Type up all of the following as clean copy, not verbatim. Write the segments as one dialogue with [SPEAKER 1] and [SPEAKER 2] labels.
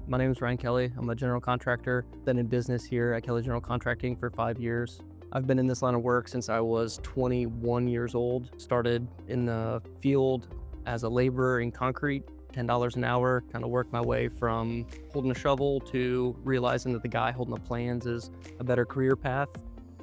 [SPEAKER 1] My name is Ryan Kelly. I'm a general contractor. Been in business here at Kelly General Contracting for 5 years. I've been in this line of work since I was 21 years old. Started in the field as a laborer in concrete, $10 an hour, kind of worked my way from holding a shovel to realizing that the guy holding the plans is a better career path.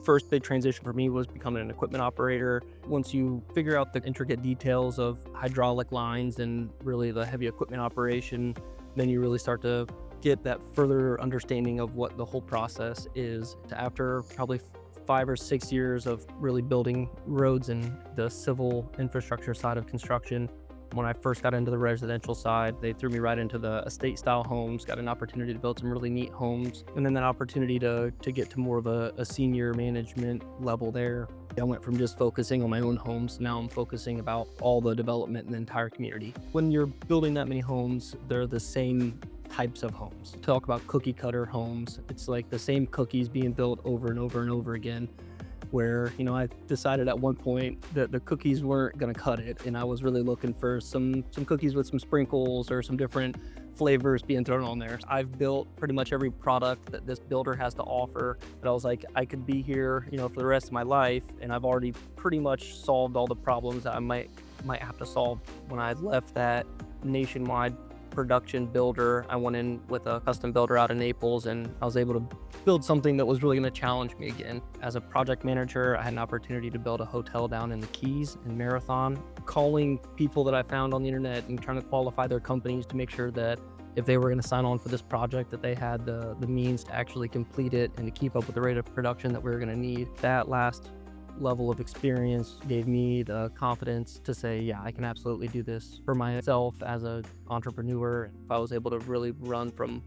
[SPEAKER 1] First big transition for me was becoming an equipment operator. Once you figure out the intricate details of hydraulic lines and really the heavy equipment operation, then you really start to get that further understanding of what the whole process is. After probably 5 or 6 years of really building roads and the civil infrastructure side of construction, when I first got into the residential side, they threw me right into the estate style homes, got an opportunity to build some really neat homes, and then that opportunity to get to more of a senior management level there. I went from just focusing on my own homes, now I'm focusing about all the development in the entire community. When you're building that many homes, they're the same types of homes. Talk about cookie cutter homes. It's like the same cookies being built over and over and over again, where, I decided at one point that the cookies weren't gonna cut it, and I was really looking for some cookies with some sprinkles or some different flavors being thrown on there. I've built pretty much every product that this builder has to offer, but I was like, I could be here, for the rest of my life, and I've already pretty much solved all the problems that I might have to solve. When I left that nationwide production builder, I went in with a custom builder out of Naples, and I was able to build something that was really going to challenge me again. As a project manager, I had an opportunity to build a hotel down in the Keys in Marathon, calling people that I found on the internet and trying to qualify their companies to make sure that if they were going to sign on for this project, that they had the means to actually complete it and to keep up with the rate of production that we were going to need. That last level of experience gave me the confidence to say, yeah, I can absolutely do this for myself as an entrepreneur. If I was able to really run from,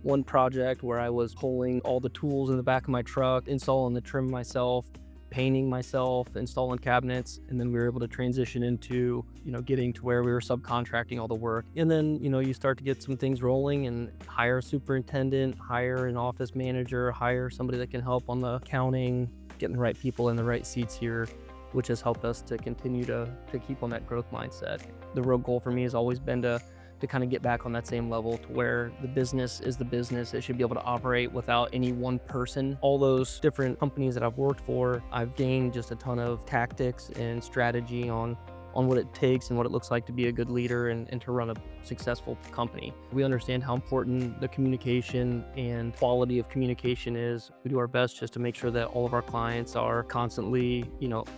[SPEAKER 1] one project where I was pulling all the tools in the back of my truck, installing the trim myself, painting myself, installing cabinets, and then we were able to transition into, getting to where we were subcontracting all the work. And then, you start to get some things rolling and hire a superintendent, hire an office manager, hire somebody that can help on the accounting, getting the right people in the right seats here, which has helped us to continue to keep on that growth mindset. The real goal for me has always been to kind of get back on that same level to where the business is the business. It should be able to operate without any one person. All those different companies that I've worked for, I've gained just a ton of tactics and strategy on what it takes and what it looks like to be a good leader and to run a successful company. We understand how important the communication and quality of communication is. We do our best just to make sure that all of our clients are constantly,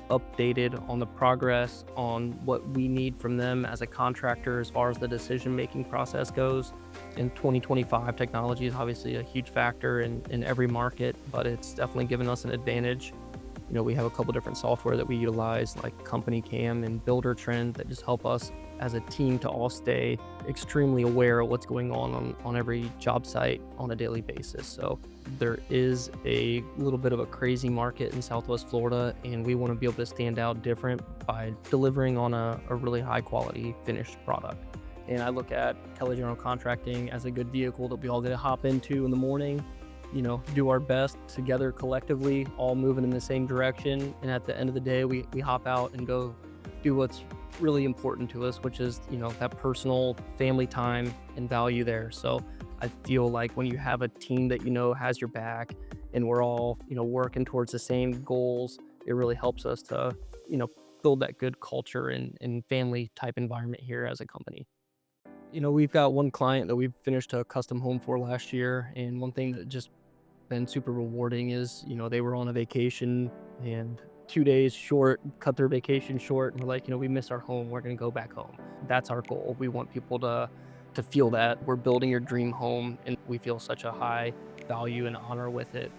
[SPEAKER 1] updated on the progress, on what we need from them as a contractor as far as the decision-making process goes. In 2025, technology is obviously a huge factor in every market, but it's definitely given us an advantage. We have a couple different software that we utilize, like Company Cam and Builder Trend, that just help us as a team to all stay extremely aware of what's going on every job site on a daily basis. So there is a little bit of a crazy market in Southwest Florida, and we want to be able to stand out different by delivering on a really high quality finished product. And I look at Kelly General Contracting as a good vehicle that we all get to hop into in the morning, do our best together collectively, all moving in the same direction. And at the end of the day, we hop out and go do what's really important to us, which is, that personal family time and value there. So I feel like when you have a team that, has your back and we're all, working towards the same goals, it really helps us to, build that good culture and family type environment here as a company. We've got one client that we've finished a custom home for last year, and one thing that just been super rewarding is, they were on a vacation and 2 days short, cut their vacation short, and we're like, we miss our home, we're gonna go back home. That's our goal. We want people to feel that we're building your dream home, and we feel such a high value and honor with it.